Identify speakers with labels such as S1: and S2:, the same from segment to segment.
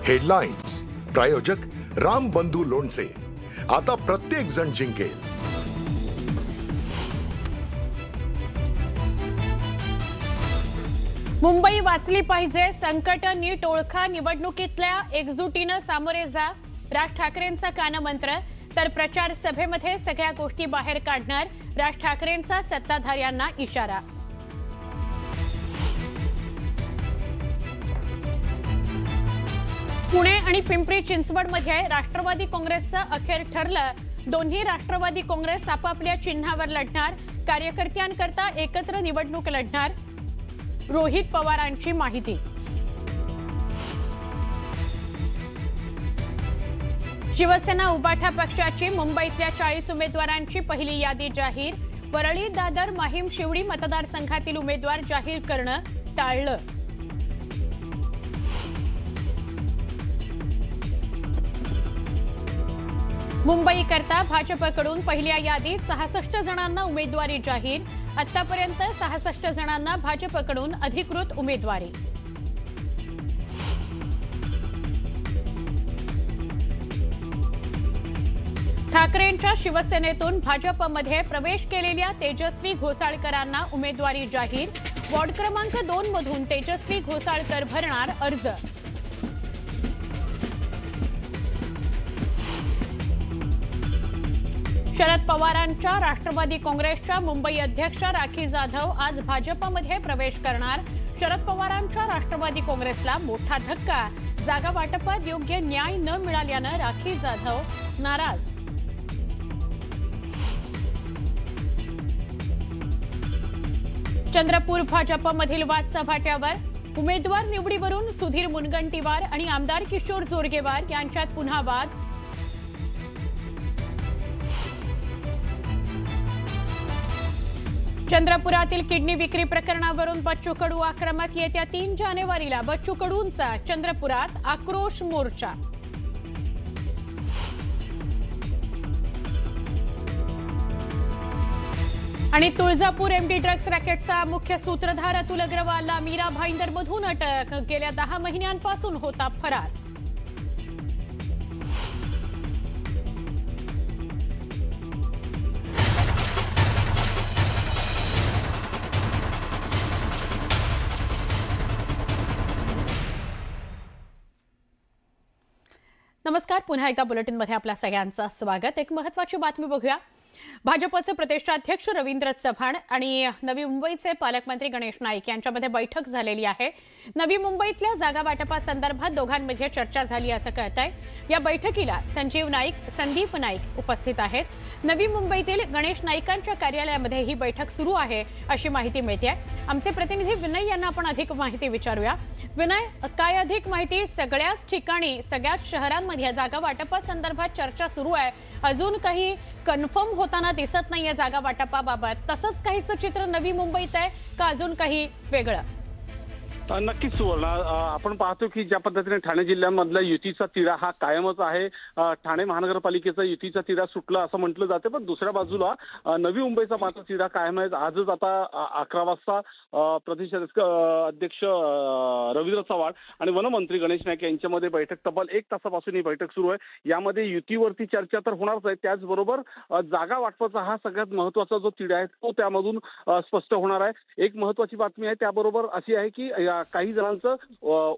S1: Headlines प्रायोजक राम बंधू लोणचे. आता प्रत्येक जण जिंकेल.
S2: मुंबई वाचली पाहिजे, संकट नीट ओळखा, निवडणुकीतल्या एकजुटीनं सामोरे जा, राज ठाकरेंचा कानमंत्र. तर प्रचार सभेमध्ये सगळ्या गोष्टी बाहेर काढणार, राज ठाकरेंचा सत्ताधाऱ्यांना इशारा. पुणे आणि पिंपरी चिंचवडमध्ये राष्ट्रवादी काँग्रेसचं अखेर ठरलं. दोन्ही राष्ट्रवादी काँग्रेस आपापल्या चिन्हावर लढणार, कार्यकर्त्यांकरता एकत्र निवडणूक लढणार. रोहित पवारांची माहिती. शिवसेना उबाठा पक्षाची मुंबईतल्या 40 उमेदवारांची पहिली यादी जाहीर. वरळी, दादर, माहीम, शिवडी मतदारसंघातील उमेदवार जाहीर करणं टाळलं. मुंबईकरता भाजपकडून पहिल्या यादीत 66 जणांना उमेदवारी जाहीर. आतापर्यंत 66 जणांना भाजपकडून अधिकृत उमेदवारी. ठाकरेंच्या शिवसेनेतून भाजपमध्ये प्रवेश केलेल्या तेजस्वी घोसाळकरांना उमेदवारी जाहीर. वॉर्ड क्रमांक 2 मधून तेजस्वी घोसाळकर भरणार अर्ज. शरद पवारांच्या राष्ट्रवादी काँग्रेसच्या मुंबई अध्यक्षा राखी जाधव आज भाजपमध्ये प्रवेश करणार. शरद पवारांच्या राष्ट्रवादी काँग्रेसला मोठा धक्का. जागा वाटपात योग्य न्याय न मिळाल्यानं राखी जाधव नाराज. चंद्रपूर भाजपमधील वाद चव्हाट्यावर. उमेदवार निवडीवरून सुधीर मुनगंटीवार आणि आमदार किशोर जोरगेवार यांच्यात पुन्हा वाद. चंद्रपुरातील किडनी विक्री प्रकरणावरून बच्चू कडू आक्रमक. येत्या 3 जानेवारीला बच्चू कडूंचा चंद्रपुरात आक्रोश मोर्चा. आणि तुळजापूर एमडी ड्रग्ज रॅकेटचा मुख्य सूत्रधार अतुल अग्रवालला मीरा भाईंदरमधून अटक. गेल्या 10 महिन्यांपासून होता फरार. नमस्कार, पुन्हा एकदा बुलेटिनमध्ये आपल्या सगळ्यांचं स्वागत. एक महत्त्वाची बातमी बघूया. भाजपचे प्रदेशाध्यक्ष रवींद्र चव्हाण आणि नवी मुंबईचे पालकमंत्री गणेश नाईक यांच्यामध्ये बैठक झालेली आहे. नवी मुंबईतल्या जागा वाटपासंदर्भात दोघांमध्ये चर्चा झाली असं कळतंय. या बैठकीला संजीव नाईक, संदीप नाईक उपस्थित आहेत. नवी मुंबईतील गणेश नाईकांच्या कार्यालयामध्ये ही बैठक सुरू आहे अशी माहिती मिळते. आमचे प्रतिनिधी विनय यांना आपण अधिक माहिती विचारूया. विनय, काय अधिक माहिती? सगळ्याच ठिकाणी, सगळ्याच शहरांमध्ये जागा वाटपासंदर्भात चर्चा सुरू आहे. अजून काही कन्फर्म होताना दिसत नाहीये जागा वाटपाबाबत. तसंच काहीसं चित्र नवी मुंबईत आहे का अजून काही वेगळं?
S3: नक्कीच सुवर्ण, आपण पाहतो की ज्या पद्धतीने ठाणे जिल्ह्यामधला युतीचा तिढा हा कायमच आहे. ठाणे महानगरपालिकेचा युतीचा तिढा सुटला असं म्हटलं जाते, पण दुसऱ्या बाजूला नवी मुंबईचा मात्र तिढा कायम आहे. आजच आता 11 वाजता प्रदेश अध्यक्ष रवींद्र चव्हाण आणि वनमंत्री गणेश नाईक यांच्यामध्ये बैठक, तब्बल 1 तासापासून ही बैठक सुरू आहे. यामध्ये युतीवरती चर्चा तर होणारच आहे, त्याचबरोबर जागा वाटपाचा हा सगळ्यात महत्वाचा जो तिढा आहे तो त्यामधून स्पष्ट होणार आहे. एक महत्वाची बातमी आहे त्याबरोबर अशी आहे की काही जणांचं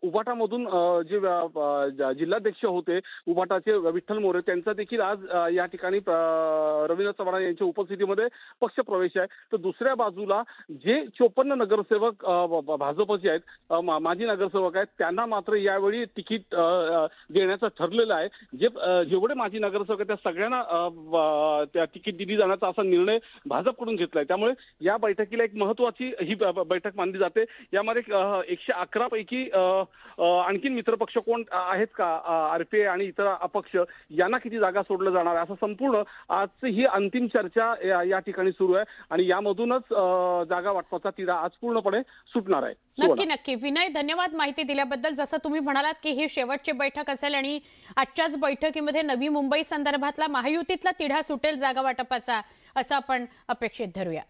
S3: उबाटामधून जे जिल्हाध्यक्ष होते उबाटाचे विठ्ठल मोरे, त्यांचा देखील आज या ठिकाणी रवींद्र चव्हाण यांच्या उपस्थितीमध्ये पक्षप्रवेश आहे. तर दुसऱ्या बाजूला जे 54 नगरसेवक भाजपचे आहेत, माजी नगरसेवक आहेत, त्यांना मात्र यावेळी तिकीट देण्याचं ठरलेलं आहे. जेवढे माजी नगरसेवक आहेत त्या सगळ्यांना त्या तिकीट दिली जाण्याचा असा निर्णय भाजपकडून घेतलाय. त्यामुळे या बैठकीला एक महत्वाची ही बैठक मानली जाते. यामध्ये 111 पैकी आणखीन मित्रपक्ष कोण आहेत का, आरपीआय आणि इतर अपक्ष, यांना किती जागा सोडलं जाणार आहे, असं संपूर्ण आजची ही अंतिम चर्चा या ठिकाणी सुरू आहे. आणि यामधूनच जागा वाटपाचा तिढा आज पूर्णपणे सुटणार आहे.
S2: नक्की नक्की विनय, धन्यवाद माहिती दिल्याबद्दल. जसं तुम्ही म्हणालात की ही शेवटची बैठक असेल आणि आजच्याच बैठकीमध्ये नवी मुंबई संदर्भातला महायुतीतला तिढा सुटेल जागा वाटपाचा, असं आपण अपेक्षित धरूया.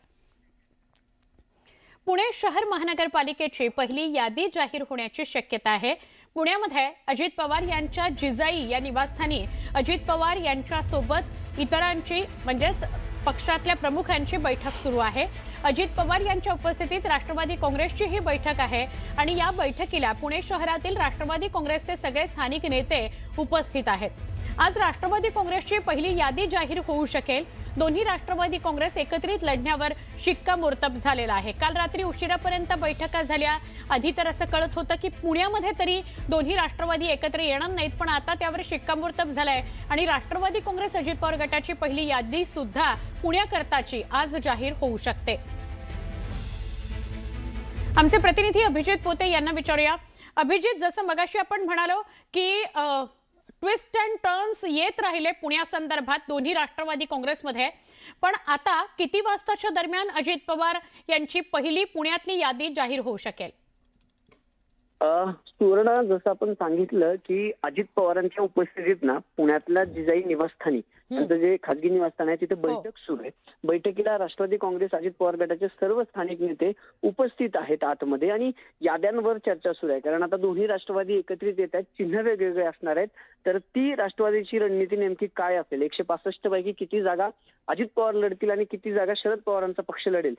S2: पुणे शहर महानगरपालिकेची पहिली यादी जाहीर होण्याची शक्यता आहे. पुण्यामध्ये अजित पवार यांच्या जिजाई या निवासस्थानी अजित पवार यांच्या सोबत इतरांची म्हणजेच पक्षातल्या प्रमुखांची बैठक सुरू आहे। अजित पवार यांच्या उपस्थितीत राष्ट्रवादी काँग्रेसची ही बैठक आहे आणि या बैठकीला पुणे शहरातील राष्ट्रवादी काँग्रेसचे सगळे स्थानिक नेते उपस्थित आहेत। आज राष्ट्रवादी काँग्रेसची पहिली यादी जाहीर होऊ शकेल। दोन्ही राष्ट्रवादी काँग्रेस एकत्रित लढण्यावर शिक्कामोर्तब झालेला आहे। काल रात्री उशिरापर्यंत बैठका झाल्या। आधी तर असं कळत होतं की पुण्यामध्ये तरी दोन्ही राष्ट्रवादी एकत्र येणार नाहीत, पण आता त्यावर शिक्कामोर्तब झालंय आणि राष्ट्रवादी काँग्रेस अजित पवार गटाची पहिली यादी सुद्धा पुण्याकरताची आज जाहीर होऊ शकते। आमचे प्रतिनिधी अभिजित पोते यांना विचारूया। अभिजित, जसं मगाशी आपण म्हणालो की ट्विस्ट अँड टर्न्स येत राहिले पुण्यासंदर्भात दोन्ही राष्ट्रवादी काँग्रेसमध्ये, पण आता किती वाजताच्या दरम्यान अजित पवार यांची पहिली पुण्यातली यादी जाहीर होऊ शकेल?
S4: सुवर्ण, जसं आपण सांगितलं की अजित पवारांच्या उपस्थितीत ना पुण्यातल्या जिजाई निवासस्थानी त्यांचं जे खासगी निवासस्थान आहे तिथे बैठक सुरू आहे। बैठकीला राष्ट्रवादी काँग्रेस अजित पवार गटाचे सर्व स्थानिक नेते उपस्थित आहेत आतमध्ये आणि याद्यांवर चर्चा सुरू आहे। कारण आता दोन्ही राष्ट्रवादी एकत्रित येत आहेत, चिन्ह वेगवेगळे असणार आहेत, तर ती राष्ट्रवादीची रणनीती नेमकी काय असेल, 165 पैकी किती जागा अजित पवार लढतील आणि किती जागा शरद पवारांचा पक्ष लढेल,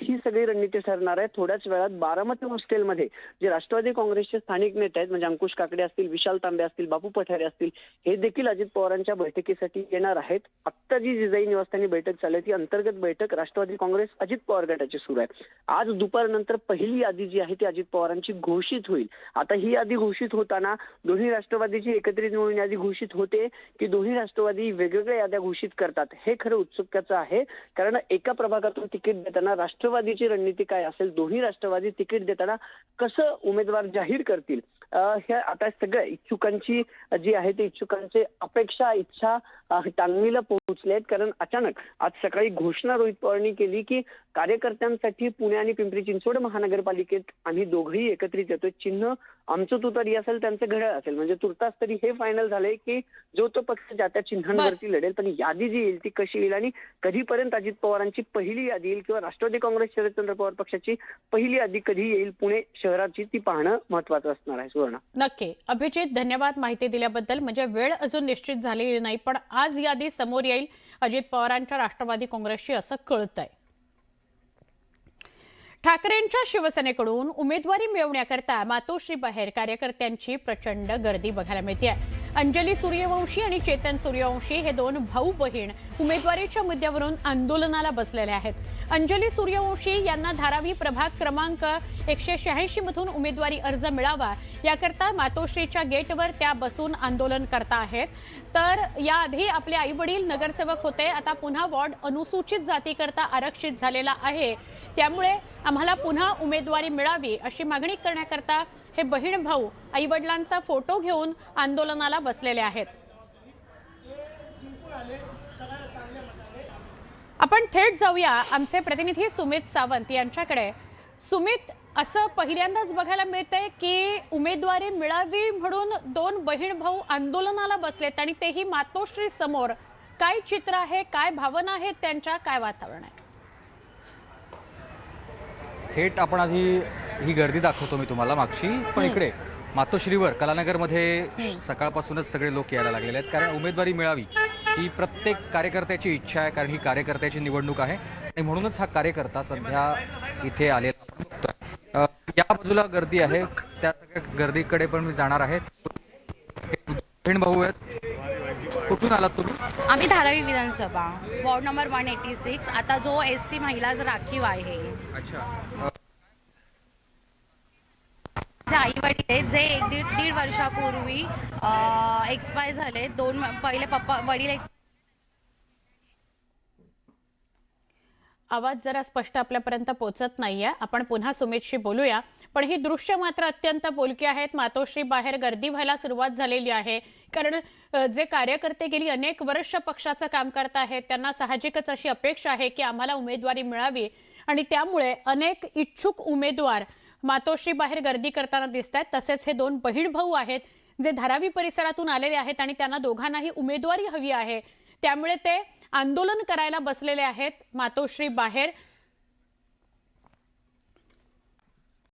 S4: ही सगळी रणनीती ठरणार आहे। थोड्याच वेळात बारामती हॉस्टेलमध्ये जे राष्ट्रवादी काँग्रेसचे स्थानिक नेते आहेत, म्हणजे अंकुश काकडे असतील, विशाल तांबे असतील, बापू पठारे असतील, हे देखील अजित पवारांच्या बैठकीसाठी येणार आहेत। आत्ता जी जिजाई निवासस्थानी बैठक चालली आहे ती अंतर्गत बैठक राष्ट्रवादी काँग्रेस अजित पवार गटाची सुरू आहे। आज दुपारनंतर पहिली यादी जी आहे ती अजित पवारांची घोषित होईल। आता ही यादी घोषित होताना दोन्ही राष्ट्रवादीची एकत्रित मिळून यादी घोषित होते की दोन्ही राष्ट्रवादी वेगवेगळ्या याद्या घोषित करतात, हे खरं उत्सुकतेचं आहे। कारण एका प्रभागातून तिकीट देताना राष्ट्रवादीची रणनीती काय असेल, दोन्ही राष्ट्रवादी तिकीट देताना कसं उमेदवार जाहीर करतील, हे आता सगळ्या इच्छुकांची जी आहे ती इच्छुकांची अपेक्षा इच्छा टांगणीला पोहोचले आहेत। कारण अचानक आज सकाळी घोषणा रोहित पवारांनी केली की कार्यकर्त्यांसाठी पुणे आणि पिंपरी चिंचवड महानगरपालिकेत आम्ही दोघंही एकत्रित येतोय, चिन्ह आमचं तुतारी असेल त्यांचं घड्याळ असेल, म्हणजे तुर्तास तरी हे फायनल झालंय की जो तो पक्ष ज्या त्या चिन्हांवरती लढेल। पण यादी जी येईल ती कशी येईल आणि कधीपर्यंत अजित पवारांची पहिली यादी येईल किंवा राष्ट्रवादी काँग्रेस शरदचंद्र पवार पक्षाची पहिली यादी कधी येईल पुणे शहराची, ती पाहणं महत्वाचं असणार आहे। सुवर्ण,
S2: नक्की अभिजित, धन्यवाद माहिती दिल्याबद्दल। म्हणजे वेळ अजून निश्चित झालेली नाही, पण आज यादी समोर येईल अजित पवारांच्या राष्ट्रवादी काँग्रेसची असं कळतंय। ठाकरेंच्या शिवसेनेकडून उमेदवारी मिळवण्याकरता मातोश्री बाहेर कार्यकर्त्यांची प्रचंड गर्दी बघायला मिळते। अंजली सूर्यवंशी आणि चेतन सूर्यवंशी हे दोन भाऊ बहीण उमेदवारीच्या मुद्द्यावरून आंदोलनाला बसलेले आहेत। अंजली सूर्यवंशी यांना धारावी प्रभाग क्रमांक 186 मधून उमेदवारी अर्ज मिळावा याकरता मातोश्रीच्या गेटवर त्या बसून आंदोलन करता आहेत। तर याआधी आपले आई वडील नगरसेवक होते, आता पुन्हा वॉर्ड अनुसूचित जातीकरता आरक्षित झालेला आहे, त्यामुळे आम्हाला पुन्हा उमेदवारी मिळावी अशी मागणी करण्याकरता हे बहीण भाऊ आई वडिलांचा फोटो घेऊन आंदोलनाला बसलेले आहेत। आपण थेट जाऊया आमचे प्रतिनिधी सुमित सावंत यांच्याकडे। सुमित, असं पहिल्यांदाच बघायला मिळतंय की उमेदवारी मिळावी म्हणून दोन बहीण भाऊ आंदोलनाला बसलेत आणि तेही मातोश्री समोर। काय चित्र आहे, काय भावना आहेत त्यांच्या, काय वातावरण आहे?
S5: थेट आपण आधी ही गर्दी दाखवतो मी तुम्हाला मागची, पण इकडे मातोश्रीवर कलानगरमध्ये सकाळपासूनच सगळे लोक यायला लागलेले आहेत। कारण उमेदवारी मिळावी ही प्रत्येक कार्यकर्त्याची इच्छा आहे, कारण ही कार्यकर्त्याची निवडणूक आहे आणि म्हणूनच हा कार्यकर्ता सध्या इथे आलेला आपण बघतोय। या बाजूला गर्दी आहे, त्या सगळ्या गर्दीकडे पण मी जाणार आहे। बहीण भाऊ आहेत, कुठून आलात तुम्ही?
S6: आम्ही धारावी विधानसभा वॉर्ड नंबर 186, आता जो SC महिला राखीव आहे।
S5: अच्छा,
S6: जे आई वडील आहेत जे दीड वर्षापूर्वी एक्सपायर झाले, पहिले पप्पा वडील
S2: आवाज जरा स्पष्ट आपल्यापर्यंत पोहोचत नाहीये, आपण पुन्हा सुमितशी बोलूया। पण ही दृश्य मात्र अत्यंत बोलकी आहेत। मातोश्री बाहेर गर्दी व्हायला सुरुवात झालेली आहे, कारण जे कार्यकर्ते गेली अनेक वर्ष पक्षाचं काम करत आहेत त्यांना साहजिकच अशी अपेक्षा आहे की आम्हाला उमेदवारी मिळावी आणि त्यामुळे अनेक इच्छुक उमेदवार मातोश्री बाहेर गर्दी करताना दिसत आहेत। तसेच हे दोन बहीण भाऊ आहेत जे धारावी परिसरातून आलेले आहेत आणि त्यांना दोघांनाही उमेदवारी हवी आहे, त्यामुळे ते आंदोलन करायला बसलेले आहेत मातोश्री बाहेर।